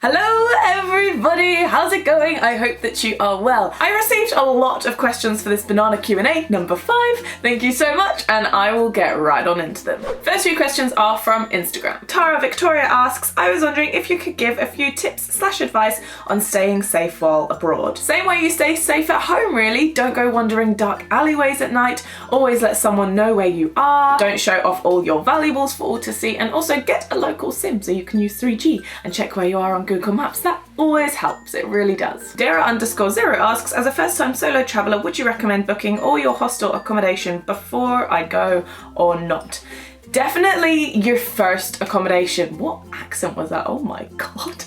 Hello everybody, how's it going? I hope that you are well. I received a lot of questions for this banana Q&A, number 5. Thank you so much, and I will get right on into them. First few questions are from Instagram. Tara Victoria asks, I was wondering if you could give a few tips/advice on staying safe while abroad. Same way you stay safe at home really. Don't go wandering dark alleyways at night. Always let someone know where you are. Don't show off all your valuables for all to see, and also get a local SIM so you can use 3G and check where you are on Google Maps. That always helps, it really does. Dara_0 asks, as a first-time solo traveller, would you recommend booking all your hostel accommodation before I go or not? Definitely your first accommodation. What accent was that? Oh my god.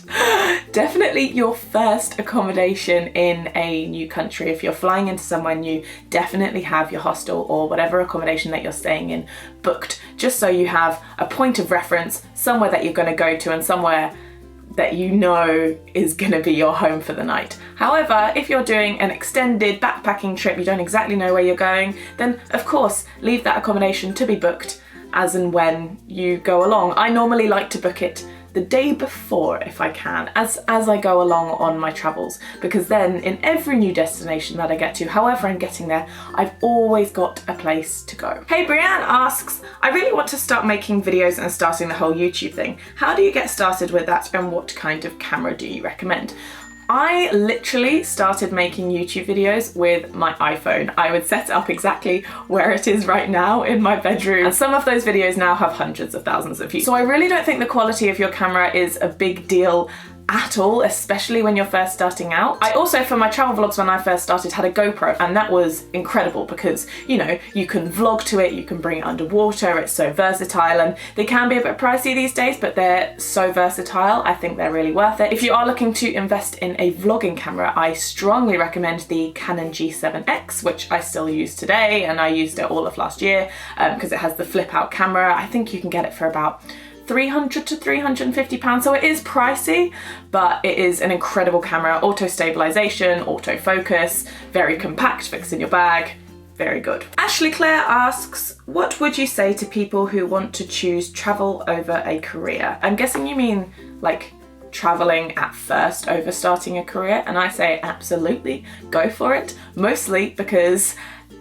Definitely your first accommodation in a new country. If you're flying into somewhere new, definitely have your hostel or whatever accommodation that you're staying in booked, just so you have a point of reference, somewhere that you're going to go to and somewhere that you know is going to be your home for the night. However, if you're doing an extended backpacking trip, you don't exactly know where you're going, then of course leave that accommodation to be booked as and when you go along. I normally like to book it the day before if I can, as I go along on my travels, because then in every new destination that I get to, however I'm getting there, I've always got a place to go. Hey, Brianne asks, I really want to start making videos and starting the whole YouTube thing. How do you get started with that, and what kind of camera do you recommend? I literally started making YouTube videos with my iPhone. I would set it up exactly where it is right now in my bedroom, and some of those videos now have hundreds of thousands of views. So I really don't think the quality of your camera is a big deal at all, especially when you're first starting out. I also, for my travel vlogs when I first started, had a GoPro, and that was incredible because, you know, you can vlog to it, you can bring it underwater, it's so versatile, and they can be a bit pricey these days, but they're so versatile, I think they're really worth it. If you are looking to invest in a vlogging camera, I strongly recommend the Canon G7X, which I still use today, and I used it all of last year because it has the flip out camera. I think you can get it for about £300 to £350, so it is pricey, but it is an incredible camera. Auto stabilization, autofocus, very compact, fits in your bag, very good. Ashley Claire asks, what would you say to people who want to choose travel over a career? I'm guessing you mean like traveling at first over starting a career, and I say absolutely, go for it, mostly because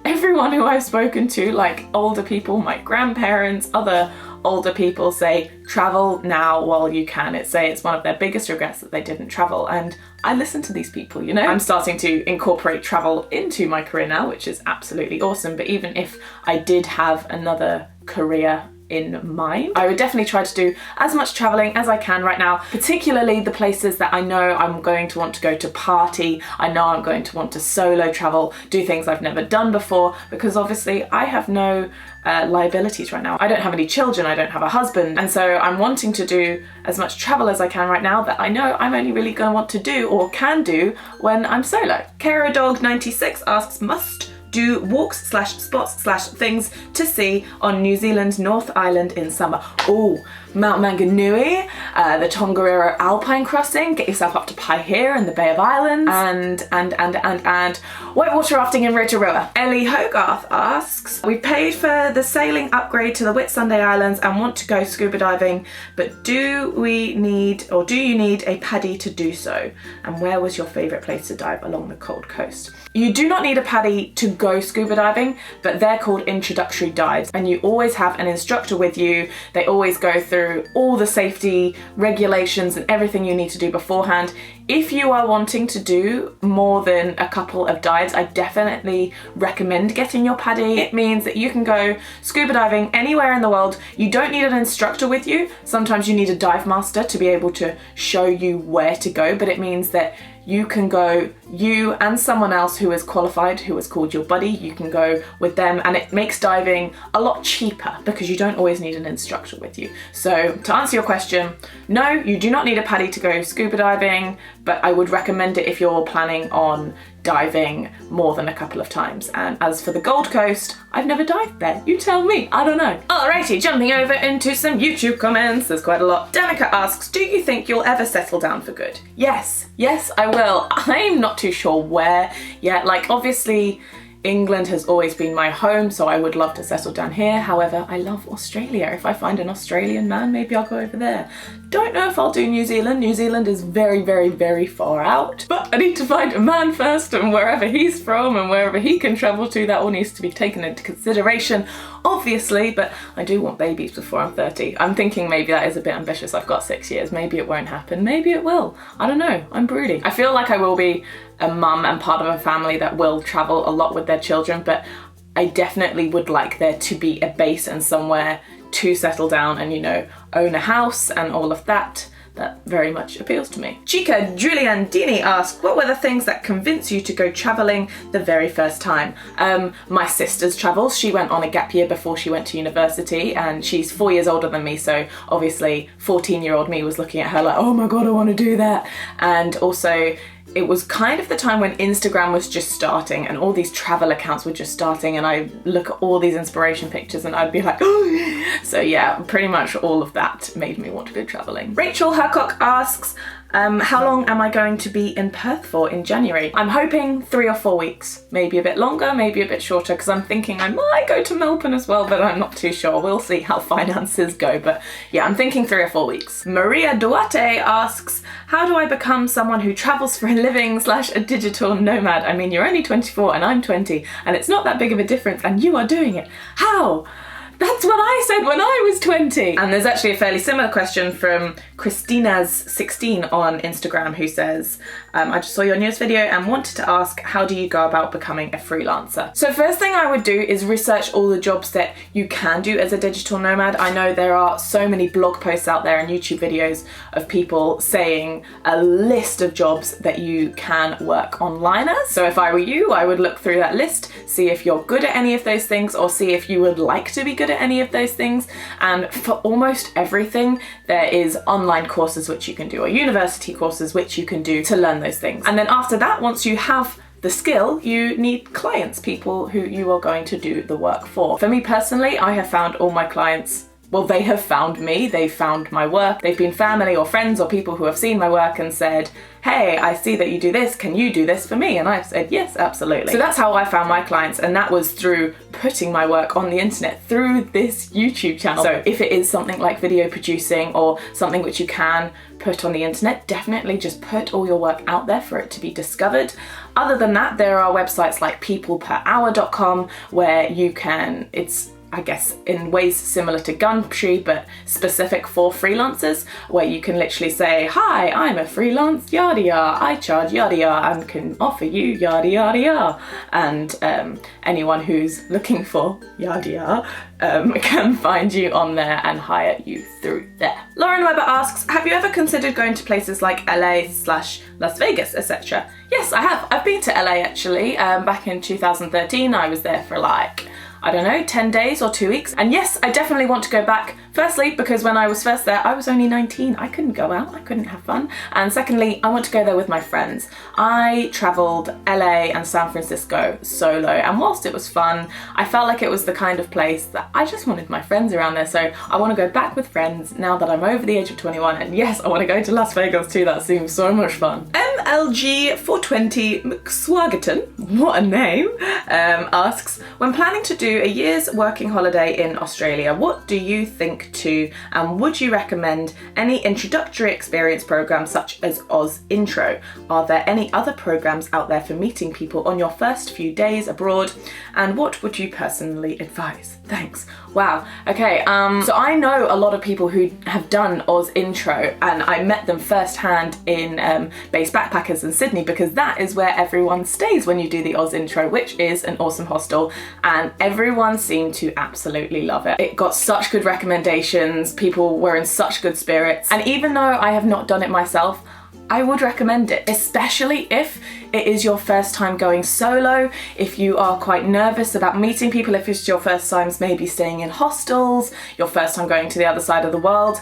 everyone who I've spoken to, like older people, my grandparents, other older people, say travel now while you can. It's one of their biggest regrets that they didn't travel, and I listen to these people, you know. I'm starting to incorporate travel into my career now, which is absolutely awesome, but even if I did have another career in mind, I would definitely try to do as much traveling as I can right now, particularly the places that I know I'm going to want to go to party. I know I'm going to want to solo travel, do things I've never done before, because obviously I have no liabilities right now. I don't have any children, I don't have a husband, and so I'm wanting to do as much travel as I can right now that I know I'm only really going to want to do or can do when I'm solo. KaraDog96 asks, must do walks/spots/things to see on New Zealand's North Island in summer. Oh, Mount Maunganui, the Tongariro Alpine Crossing, get yourself up to Paihia in the Bay of Islands, and whitewater rafting in Rotorua. Ellie Hogarth asks, we paid for the sailing upgrade to the Whitsunday Islands and want to go scuba diving, but do you need a paddy to do so? And where was your favourite place to dive along the cold coast? You do not need a paddy to go scuba diving, but they're called introductory dives, and you always have an instructor with you. They always go through all the safety regulations and everything you need to do beforehand. If you are wanting to do more than a couple of dives, I definitely recommend getting your paddy. It means that you can go scuba diving anywhere in the world. You don't need an instructor with you. Sometimes you need a dive master to be able to show you where to go, but it means that you can go, you and someone else who is qualified, who is called your buddy, you can go with them, and it makes diving a lot cheaper because you don't always need an instructor with you. So to answer your question, no, you do not need a paddy to go scuba diving, but I would recommend it if you're planning on diving more than a couple of times. And as for the Gold Coast, I've never dived there. You tell me, I don't know. Alrighty, jumping over into some YouTube comments. There's quite a lot. Danica asks, do you think you'll ever settle down for good? Yes, I will. I'm not too sure where yet. Like, obviously, England has always been my home, so I would love to settle down here. However, I love Australia. If I find an Australian man, maybe I'll go over there. don't know if I'll do New Zealand. New Zealand is very, very, very far out. But I need to find a man first, and wherever he's from and wherever he can travel to, that all needs to be taken into consideration, obviously. But I do want babies before I'm 30. I'm thinking maybe that is a bit ambitious. I've got 6 years. Maybe it won't happen. Maybe it will. I don't know. I'm broody. I feel like I will be a mum and part of a family that will travel a lot with their children, but I definitely would like there to be a base and somewhere to settle down and, you know, own a house and all of that. That very much appeals to me. Chica Giuliandini asked, what were the things that convinced you to go traveling the very first time? My sister's travels. She went on a gap year before she went to university, and she's 4 years older than me, so obviously 14-year-old me was looking at her like, oh my god, I want to do that. And also, it was kind of the time when Instagram was just starting and all these travel accounts were just starting, and I look at all these inspiration pictures and I'd be like, oh. So yeah, pretty much all of that made me want to go traveling. Rachel Hercock asks, how long am I going to be in Perth for in January? I'm hoping 3 or 4 weeks, maybe a bit longer, maybe a bit shorter, because I'm thinking I might go to Melbourne as well, but I'm not too sure. We'll see how finances go, but yeah, I'm thinking 3 or 4 weeks. Maria Duarte asks, how do I become someone who travels for a living / a digital nomad? I mean, you're only 24 and I'm 20, and it's not that big of a difference, and you are doing it. How? That's what I said when I was 20. And there's actually a fairly similar question from Christina's16 on Instagram, who says, I just saw your newest video and wanted to ask, how do you go about becoming a freelancer? So first thing I would do is research all the jobs that you can do as a digital nomad. I know there are so many blog posts out there and YouTube videos of people saying a list of jobs that you can work online as. So if I were you, I would look through that list, see if you're good at any of those things, or see if you would like to be good at any of those things. And for almost everything, there is online courses which you can do, or university courses which you can do to learn those things. And then after that, once you have the skill, you need clients, people who you are going to do the work for. For me personally, I have found all my clients, well, they have found me, they've found my work, they've been family or friends or people who have seen my work and said, hey, I see that you do this, can you do this for me? And I've said, yes, absolutely. So that's how I found my clients, and that was through putting my work on the internet through this YouTube channel. So if it is something like video producing or something which you can put on the internet, definitely just put all your work out there for it to be discovered. Other than that, there are websites like peopleperhour.com where you can, it's I guess in ways similar to Gumtree, but specific for freelancers, where you can literally say, hi, I'm a freelance yada yada, I charge yada yada and can offer you yada yada yada. And anyone who's looking for yada yada can find you on there and hire you through there. Lauren Weber asks, have you ever considered going to places like LA/Las Vegas, etc.? Yes, I have. I've been to LA actually. Back in 2013, I was there for like, I don't know, 10 days or 2 weeks. And yes, I definitely want to go back. Firstly, because when I was first there, I was only 19. I couldn't go out, I couldn't have fun. And secondly, I want to go there with my friends. I traveled LA and San Francisco solo, and whilst it was fun, I felt like it was the kind of place that I just wanted my friends around there. So I want to go back with friends now that I'm over the age of 21. And yes, I want to go to Las Vegas too. That seems so much fun. MLG420 McSwagaton, what a name, asks, when planning to do a year's working holiday in Australia, what do you think to, and would you recommend any introductory experience programs such as Oz Intro? Are there any other programs out there for meeting people on your first few days abroad? And what would you personally advise? Thanks. Wow. Okay, so I know a lot of people who have done Oz Intro, and I met them firsthand in Base Backpackers in Sydney, because that is where everyone stays when you do the Oz Intro, which is an awesome hostel, and everyone seemed to absolutely love it. It got such good recommendations, people were in such good spirits, and even though I have not done it myself, I would recommend it, especially if it is your first time going solo, if you are quite nervous about meeting people, if it's your first times maybe staying in hostels, your first time going to the other side of the world.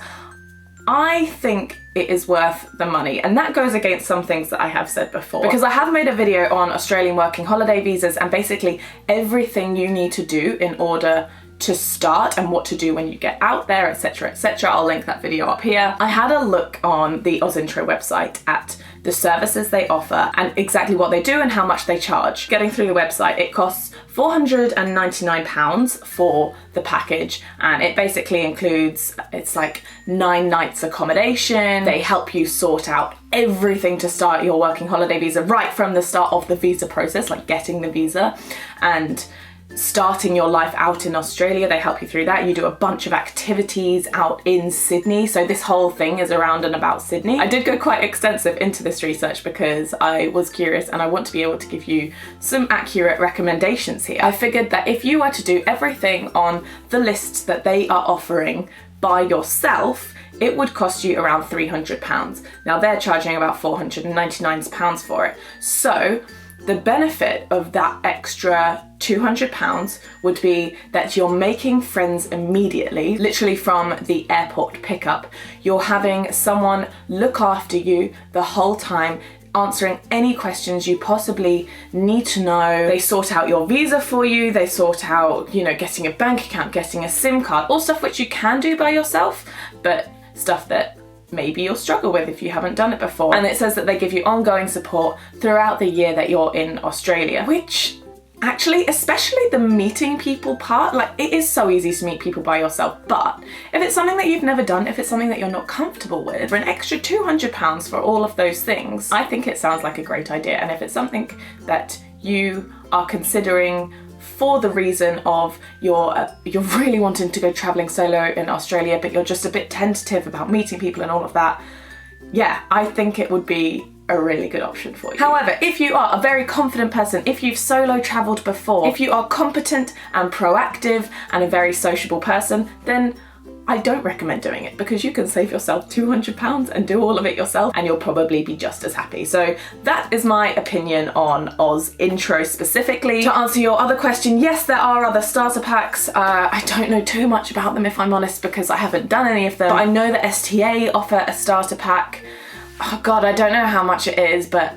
I think it is worth the money, and that goes against some things that I have said before, because I have made a video on Australian working holiday visas and basically everything you need to do in order to start and what to do when you get out there, etc, etc. I'll link that video up here. I had a look on the Oz Intro website at the services they offer and exactly what they do and how much they charge. Getting through the website, it costs £499 for the package, and it basically includes, it's like 9 nights accommodation. They help you sort out everything to start your working holiday visa right from the start of the visa process, like getting the visa and starting your life out in Australia. They help you through that. You do a bunch of activities out in Sydney. So this whole thing is around and about Sydney. I did go quite extensive into this research because I was curious and I want to be able to give you some accurate recommendations here. I figured that if you were to do everything on the list that they are offering by yourself, it would cost you around £300. Now they're charging about £499 for it. So the benefit of that extra £200 would be that you're making friends immediately, literally from the airport pickup. You're having someone look after you the whole time, answering any questions you possibly need to know. They sort out your visa for you, they sort out, you know, getting a bank account, getting a SIM card, all stuff which you can do by yourself, but stuff that maybe you'll struggle with if you haven't done it before. And it says that they give you ongoing support throughout the year that you're in Australia, which actually, especially the meeting people part, like it is so easy to meet people by yourself, but if it's something that you've never done, if it's something that you're not comfortable with, for an extra £200 for all of those things, I think it sounds like a great idea. And if it's something that you are considering for the reason of you're really wanting to go traveling solo in Australia, but you're just a bit tentative about meeting people and all of that, yeah, I think it would be a really good option for you. However, if you are a very confident person, if you've solo traveled before, if you are competent and proactive and a very sociable person, then I don't recommend doing it because you can save yourself £200 and do all of it yourself and you'll probably be just as happy. So that is my opinion on Oz intro specifically. To answer your other question, yes, there are other starter packs. I don't know too much about them if I'm honest because I haven't done any of them. But I know that STA offer a starter pack. Oh God, I don't know how much it is, but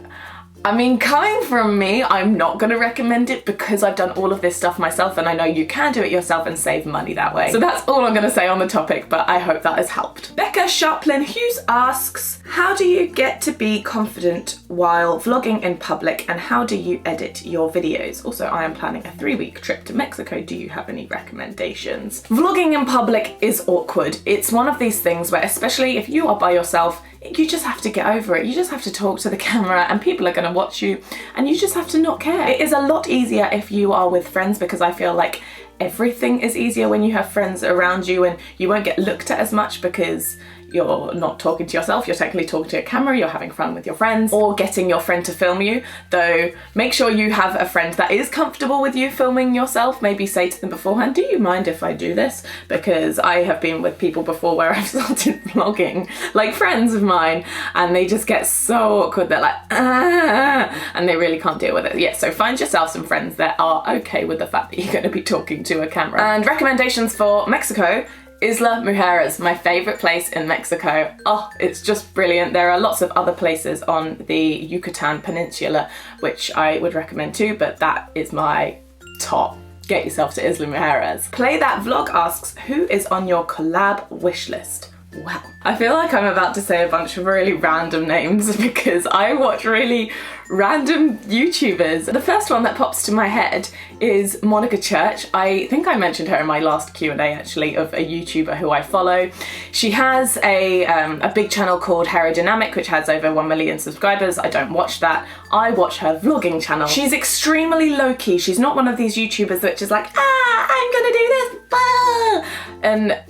I mean, coming from me, I'm not going to recommend it because I've done all of this stuff myself and I know you can do it yourself and save money that way. So that's all I'm going to say on the topic, but I hope that has helped. Becca Sharplin Hughes asks, how do you get to be confident while vlogging in public and how do you edit your videos? Also, I am planning a 3-week trip to Mexico. Do you have any recommendations? Vlogging in public is awkward. It's one of these things where, especially if you are by yourself, you just have to get over it. You just have to talk to the camera and people are going to watch you and you just have to not care. It is a lot easier if you are with friends because I feel like everything is easier when you have friends around you and you won't get looked at as much because you're not talking to yourself, you're technically talking to a camera, you're having fun with your friends or getting your friend to film you. Though make sure you have a friend that is comfortable with you filming yourself. Maybe say to them beforehand, do you mind if I do this? Because I have been with people before where I've started vlogging, like friends of mine, and they just get so awkward. They're like, and they really can't deal with it. Yeah, so find yourself some friends that are okay with the fact that you're going to be talking to a camera. And recommendations for Mexico: Isla Mujeres, my favourite place in Mexico. Oh, it's just brilliant. There are lots of other places on the Yucatan Peninsula which I would recommend too, but that is my top. Get yourself to Isla Mujeres. Play That Vlog asks, who is on your collab wish list? Well, I feel like I'm about to say a bunch of really random names because I watch really random YouTubers. The first one that pops to my head is Monica Church. I think I mentioned her in my last Q&A actually, of a YouTuber who I follow. She has a big channel called Aerodynamic which has over 1 million subscribers. I don't watch that. I watch her vlogging channel. She's extremely low-key. She's not one of these YouTubers which is like, I'm gonna do this, and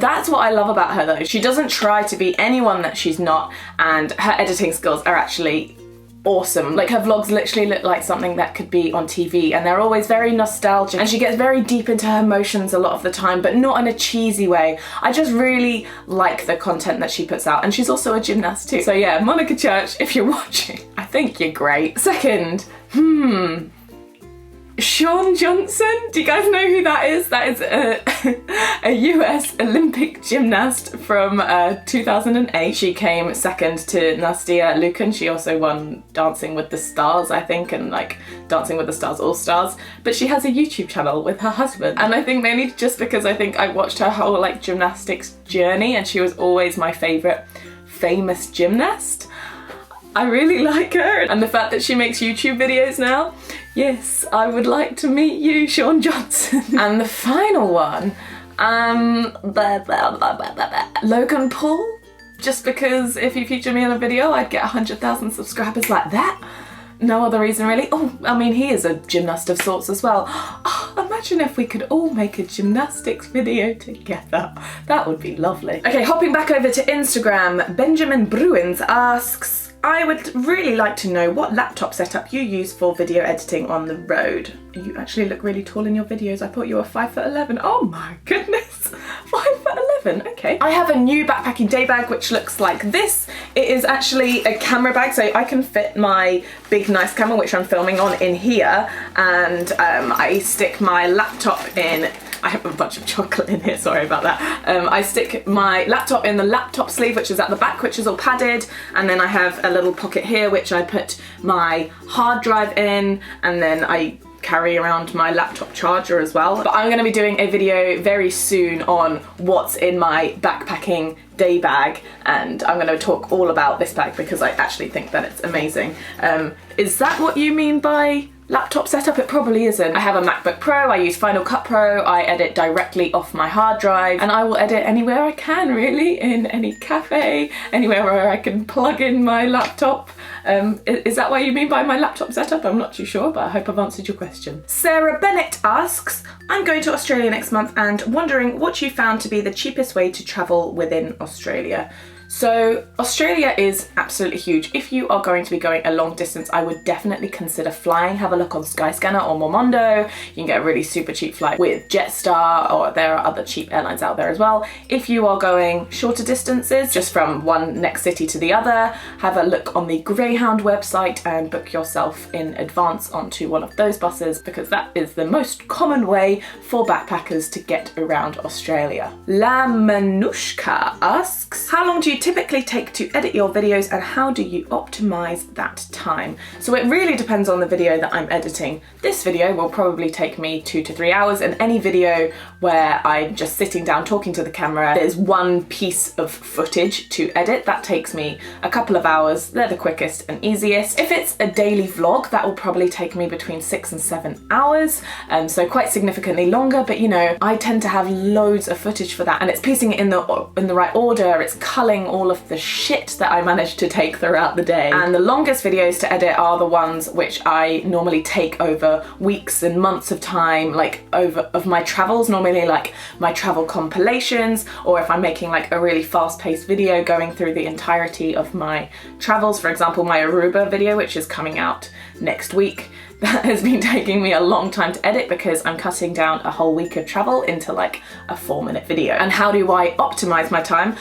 that's what I love about her though. She doesn't try to be anyone that she's not, and her editing skills are actually awesome. Like her vlogs literally look like something that could be on TV and they're always very nostalgic and she gets very deep into her emotions a lot of the time, but not in a cheesy way. I just really like the content that she puts out, and she's also a gymnast too. So yeah, Monica Church, if you're watching, I think you're great. Second, Shawn Johnson, do you guys know who that is? That is a US Olympic gymnast from 2008. She came second to Nastia Liukin. She also won Dancing with the Stars, I think, and like Dancing with the Stars All Stars. But she has a YouTube channel with her husband. And I think mainly just because I think I watched her whole like gymnastics journey and she was always my favorite famous gymnast. I really like her, and the fact that she makes YouTube videos now Yes, I would like to meet you, Sean Johnson. And the final one, Logan Paul. Just because if you feature me in a video, I'd get 100,000 subscribers like that. No other reason really. Oh, I mean, he is a gymnast of sorts as well. Oh, imagine if we could all make a gymnastics video together. That would be lovely. Okay, hopping back over to Instagram, Benjamin Bruins asks, I would really like to know what laptop setup you use for video editing on the road. You actually look really tall in your videos. I thought you were 5'11". Oh my goodness, 5'11", okay. I have a new backpacking day bag which looks like this. It is actually a camera bag, so I can fit my big nice camera which I'm filming on in here, and I stick my laptop in. I have a bunch of chocolate in here, sorry about that. I stick my laptop in the laptop sleeve, which is at the back, which is all padded, and then I have a little pocket here which I put my hard drive in, and then I carry around my laptop charger as well. But I'm going to be doing a video very soon on what's in my backpacking day bag, and I'm going to talk all about this bag because I actually think that it's amazing. Is that what you mean by laptop setup? It probably isn't. I have a MacBook Pro, I use Final Cut Pro, I edit directly off my hard drive, and I will edit anywhere I can really, in any cafe, anywhere where I can plug in my laptop. Is that what you mean by my laptop setup? I'm not too sure, but I hope I've answered your question. Sarah Bennett asks, I'm going to Australia next month and wondering what you found to be the cheapest way to travel within Australia. So Australia is absolutely huge. If you are going to be going a long distance, I would definitely consider flying. Have a look on Skyscanner or Momondo. You can get a really super cheap flight with Jetstar, or there are other cheap airlines out there as well. If you are going shorter distances, just from one next city to the other, have a look on the Greyhound website and book yourself in advance onto one of those buses, because that is the most common way for backpackers to get around Australia. La Manushka asks, how long do you typically take to edit your videos and how do you optimize that time? So it really depends on the video that I'm editing. This video will probably take me 2 to 3 hours, and any video where I'm just sitting down talking to the camera, there's one piece of footage to edit, that takes me a couple of hours. They're the quickest and easiest. If it's a daily vlog, that will probably take me between 6 and 7 hours, so quite significantly longer, but you know, I tend to have loads of footage for that, and it's piecing it in the right order, it's culling all of the shit that I managed to take throughout the day. And the longest videos to edit are the ones which I normally take over weeks and months of time, like of my travels, normally like my travel compilations, or if I'm making like a really fast-paced video going through the entirety of my travels. For example, my Aruba video, which is coming out next week, that has been taking me a long time to edit because I'm cutting down a whole week of travel into like a 4-minute video. And how do I optimize my time?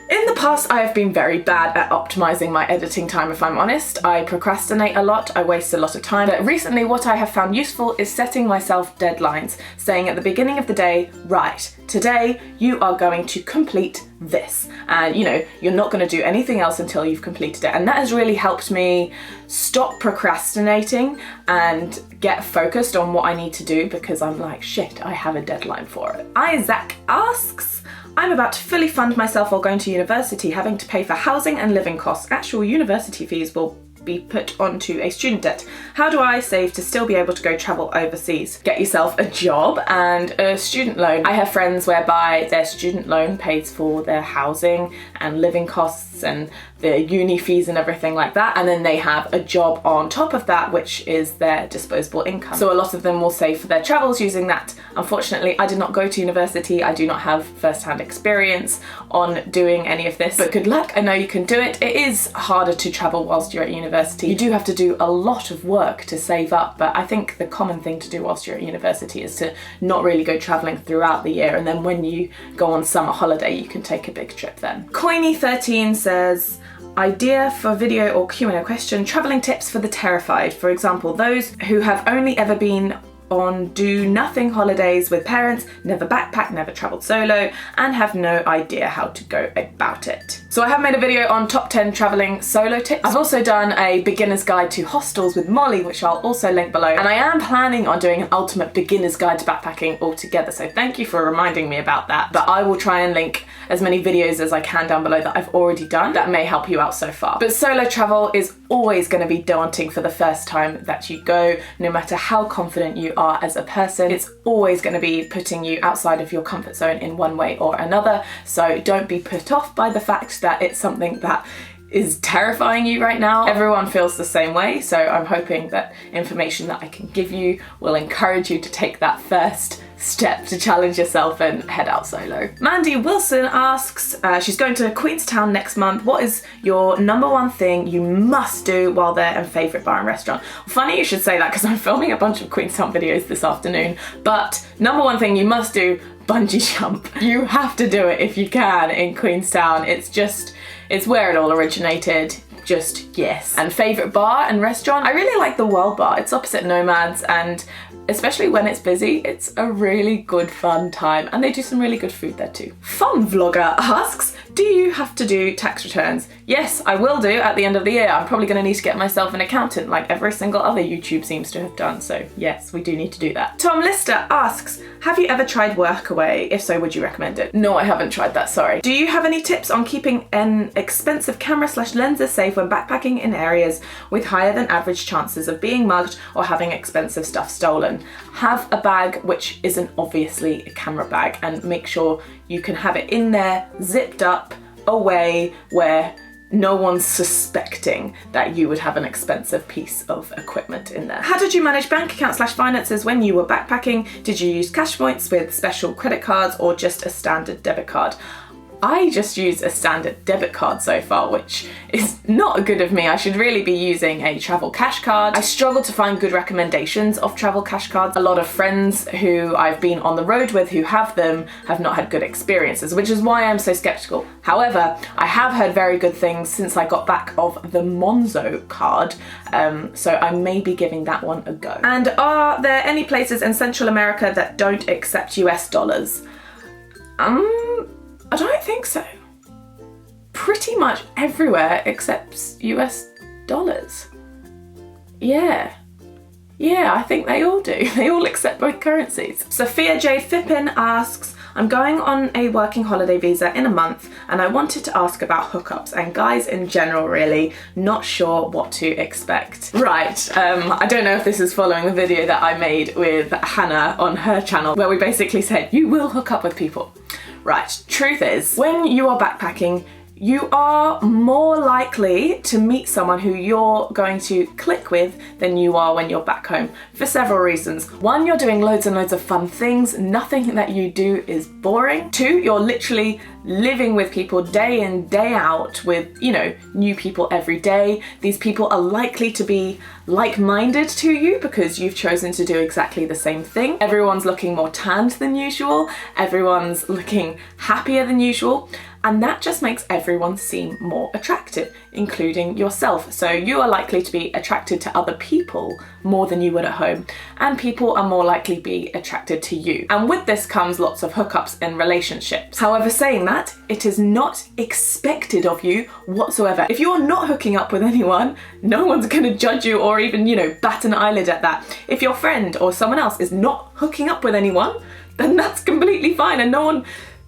In the past, I have been very bad at optimizing my editing time, if I'm honest. I procrastinate a lot, I waste a lot of time. But recently, what I have found useful is setting myself deadlines, saying at the beginning of the day, right, today you are going to complete this. And you know, you're not going to do anything else until you've completed it. And that has really helped me stop procrastinating and get focused on what I need to do, because I'm like, shit, I have a deadline for it. Isaac asks, I'm about to fully fund myself while going to university, having to pay for housing and living costs. Actual university fees will be put onto a student debt. How do I save to still be able to go travel overseas? Get yourself a job and a student loan. I have friends whereby their student loan pays for their housing and living costs and the uni fees and everything like that, and then they have a job on top of that, which is their disposable income. So a lot of them will save for their travels using that. Unfortunately, I did not go to university. I do not have first-hand experience on doing any of this, but good luck. I know you can do it. It is harder to travel whilst you're at university. You do have to do a lot of work to save up, but I think the common thing to do whilst you're at university is to not really go traveling throughout the year, and then when you go on summer holiday, you can take a big trip then. Coiny13 says, idea for video or Q&A question, travelling tips for the terrified. For example, those who have only ever been on do-nothing holidays with parents, never backpacked, never travelled solo, and have no idea how to go about it. So I have made a video on top 10 traveling solo tips. I've also done a beginner's guide to hostels with Molly, which I'll also link below. And I am planning on doing an ultimate beginner's guide to backpacking altogether. So thank you for reminding me about that. But I will try and link as many videos as I can down below that I've already done that may help you out so far. But solo travel is always going to be daunting for the first time that you go, no matter how confident you are as a person. It's always going to be putting you outside of your comfort zone in one way or another. So don't be put off by the fact that it's something that is terrifying you right now. Everyone feels the same way, so I'm hoping that information that I can give you will encourage you to take that first step to challenge yourself and head out solo. Mandy Wilson asks, she's going to Queenstown next month. What is your #1 thing you must do while there and favourite bar and restaurant? Funny you should say that because I'm filming a bunch of Queenstown videos this afternoon, but #1 thing you must do, bungee jump. You have to do it if you can in Queenstown. It's where it all originated. Just yes. And favourite bar and restaurant? I really like the World Bar. It's opposite Nomad's, and especially when it's busy, it's a really good fun time, and they do some really good food there too. Fun Vlogger asks, do you have to do tax returns? Yes, I will do at the end of the year. I'm probably going to need to get myself an accountant like every single other YouTube seems to have done, so yes, we do need to do that. Tom Lister asks, have you ever tried Workaway? If so, would you recommend it? No, I haven't tried that, sorry. Do you have any tips on keeping an expensive camera/lenses safe when backpacking in areas with higher than average chances of being mugged or having expensive stuff stolen? Have a bag which isn't obviously a camera bag, and make sure you can have it in there, zipped up, away, where no one's suspecting that you would have an expensive piece of equipment in there. How did you manage bank account/finances when you were backpacking? Did you use cash points with special credit cards or just a standard debit card? I just use a standard debit card so far, which is not good of me. I should really be using a travel cash card. I struggle to find good recommendations of travel cash cards. A lot of friends who I've been on the road with who have them have not had good experiences, which is why I'm so skeptical. However, I have heard very good things since I got back of the Monzo card, so I may be giving that one a go. And are there any places in Central America that don't accept US dollars? I don't think so. Pretty much everywhere accepts US dollars. Yeah, I think they all do. They all accept both currencies. Sophia J. Fippin asks, I'm going on a working holiday visa in a month and I wanted to ask about hookups and guys in general really, not sure what to expect. Right, I don't know if this is following the video that I made with Hannah on her channel where we basically said you will hook up with people. Right, truth is, when you are backpacking, you are more likely to meet someone who you're going to click with than you are when you're back home, for several reasons. One, you're doing loads and loads of fun things. Nothing that you do is boring. Two, you're literally living with people day in, day out with, you know, new people every day. These people are likely to be like-minded to you because you've chosen to do exactly the same thing. Everyone's looking more tanned than usual. Everyone's looking happier than usual. And that just makes everyone seem more attractive, including yourself. So you are likely to be attracted to other people more than you would at home, and people are more likely to be attracted to you. And with this comes lots of hookups in relationships. However, saying that, it is not expected of you whatsoever. If you are not hooking up with anyone, no one's going to judge you or even, you know, bat an eyelid at that. If your friend or someone else is not hooking up with anyone, then that's completely fine and no one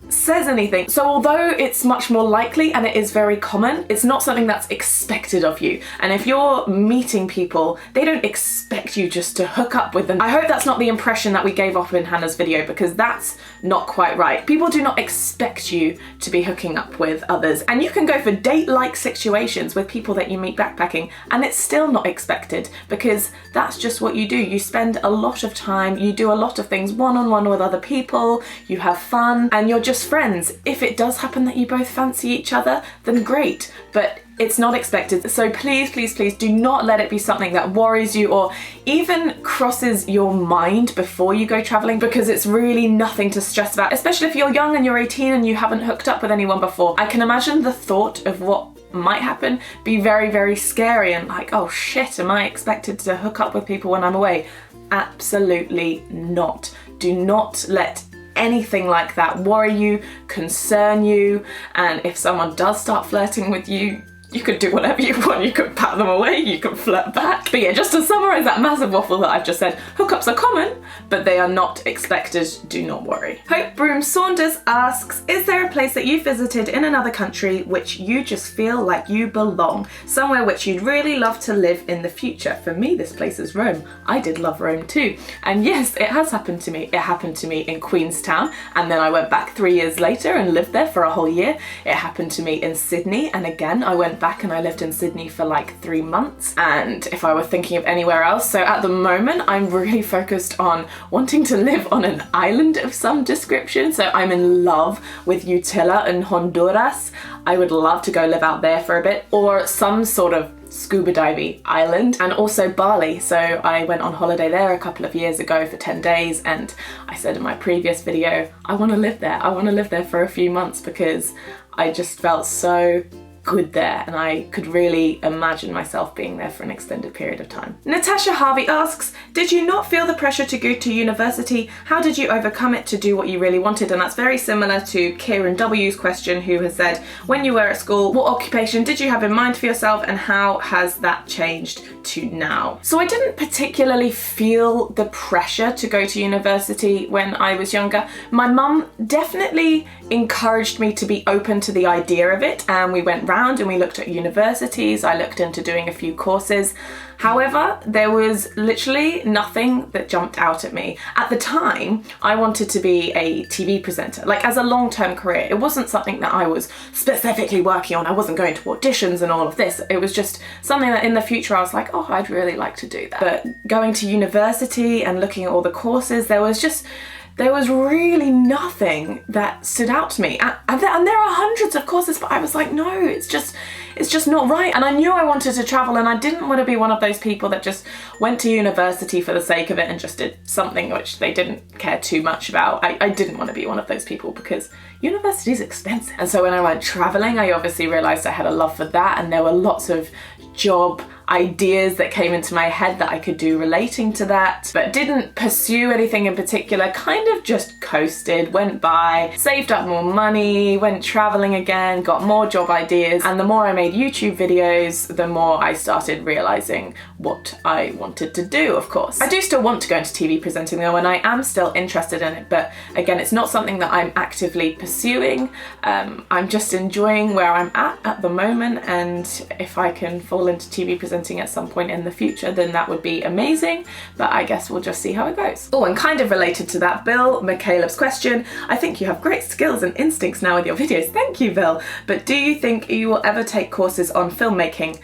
says anything. So although it's much more likely and it is very common, it's not something that's expected of you. And if you're meeting people, they don't expect you just to hook up with them. I hope that's not the impression that we gave off in Hannah's video, because that's not quite right. People do not expect you to be hooking up with others. And you can go for date-like situations with people that you meet backpacking and it's still not expected, because that's just what you do. You spend a lot of time, you do a lot of things one-on-one with other people, you have fun, and you're just friends. If it does happen that you both fancy each other, then great, but it's not expected. So please, please, please do not let it be something that worries you or even crosses your mind before you go traveling, because it's really nothing to stress about, especially if you're young and you're 18 and you haven't hooked up with anyone before. I can imagine the thought of what might happen be very, very scary and like, oh shit, am I expected to hook up with people when I'm away? Absolutely not. Do not let anything like that worry you, concern you, and if someone does start flirting with you, you could do whatever you want. You could pat them away, you could flirt back. But yeah, just to summarise that massive waffle that I've just said, hookups are common, but they are not expected, do not worry. Hope Broom Saunders asks, is there a place that you visited in another country which you just feel like you belong? Somewhere which you'd really love to live in the future? For me, this place is Rome. I did love Rome too. And yes, it has happened to me. It happened to me in Queenstown, and then I went back 3 years later and lived there for a whole year. It happened to me in Sydney, and again, I went back and I lived in Sydney for like 3 months. And if I were thinking of anywhere else, so at the moment I'm really focused on wanting to live on an island of some description. So I'm in love with Utila and Honduras. I would love to go live out there for a bit, or some sort of scuba diving island, and also Bali. So I went on holiday there a couple of years ago for 10 days, and I said in my previous video, I want to live there. I want to live there for a few months because I just felt so good there, and I could really imagine myself being there for an extended period of time. Natasha Harvey asks, did you not feel the pressure to go to university? How did you overcome it to do what you really wanted? And that's very similar to Kieran W's question, who has said, when you were at school, what occupation did you have in mind for yourself, and how has that changed to now? So I didn't particularly feel the pressure to go to university when I was younger. My mum definitely encouraged me to be open to the idea of it, and we went round and we looked at universities. I looked into doing a few courses. However, there was literally nothing that jumped out at me. At the time, I wanted to be a TV presenter, like as a long-term career. It wasn't something that I was specifically working on. I wasn't going to auditions and all of this. It was just something that in the future I was like, oh, I'd really like to do that. But going to university and looking at all the courses, there was really nothing that stood out to me. And there are hundreds of courses, but I was like, no, it's just not right. And I knew I wanted to travel, and I didn't want to be one of those people that just went to university for the sake of it and just did something which they didn't care too much about. I didn't want to be one of those people because university is expensive. And so when I went traveling, I obviously realized I had a love for that, and there were lots of job ideas that came into my head that I could do relating to that, but didn't pursue anything in particular. Kind of just coasted, went by, saved up more money, went traveling again, got more job ideas, and the more I made YouTube videos, the more I started realizing what I wanted to do, of course. I do still want to go into TV presenting though, and I am still interested in it, but again, it's not something that I'm actively pursuing. I'm just enjoying where I'm at the moment, and if I can fall into TV presenting at some point in the future, then that would be amazing, but I guess we'll just see how it goes. Oh, and kind of related to that, Bill McCaleb's question, I think you have great skills and instincts now with your videos. Thank you, Bill, but do you think you will ever take courses on filmmaking?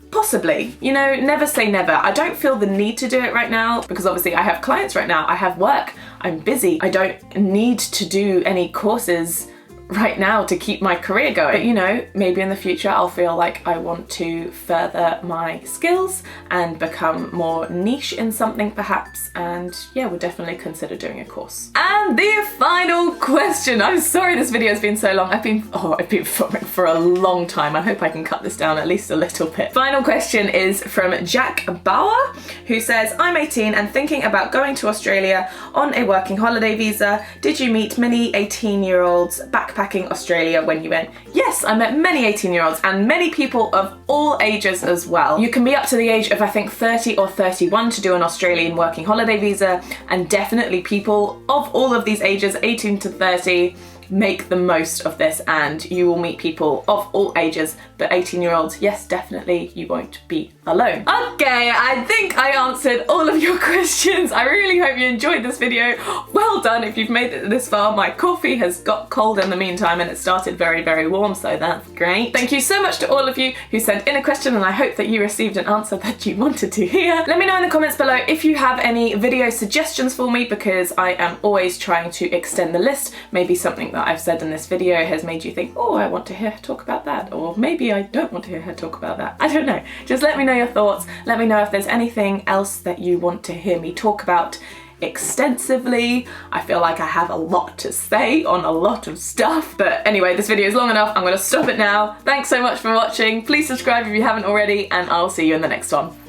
Possibly. You know, never say never. I don't feel the need to do it right now because obviously I have clients right now, I have work, I'm busy. I don't need to do any courses right now to keep my career going. But you know, maybe in the future I'll feel like I want to further my skills and become more niche in something perhaps, and yeah, we'll definitely consider doing a course. And the final question. I'm sorry this video has been so long. I've been filming for a long time. I hope I can cut this down at least a little bit. Final question is from Jack Bauer, who says, I'm 18 and thinking about going to Australia on a working holiday visa. Did you meet many 18-year-olds backpacking Australia when you went? Yes, I met many 18-year-olds and many people of all ages as well. You can be up to the age of I think 30 or 31 to do an Australian working holiday visa, and definitely people of all of these ages, 18 to 30, make the most of this and you will meet people of all ages, but 18-year-olds, yes, definitely, you won't be alone. Okay, I think I answered all of your questions. I really hope you enjoyed this video. Well done if you've made it this far. My coffee has got cold in the meantime and it started very, very warm, so that's great. Thank you so much to all of you who sent in a question, and I hope that you received an answer that you wanted to hear. Let me know in the comments below if you have any video suggestions for me, because I am always trying to extend the list. Maybe something that I've said in this video has made you think, oh, I want to hear her talk about that, or maybe I don't want to hear her talk about that. I don't know. Just let me know your thoughts. Let me know if there's anything else that you want to hear me talk about extensively. I feel like I have a lot to say on a lot of stuff, but anyway, this video is long enough. I'm going to stop it now. Thanks so much for watching. Please subscribe if you haven't already, and I'll see you in the next one.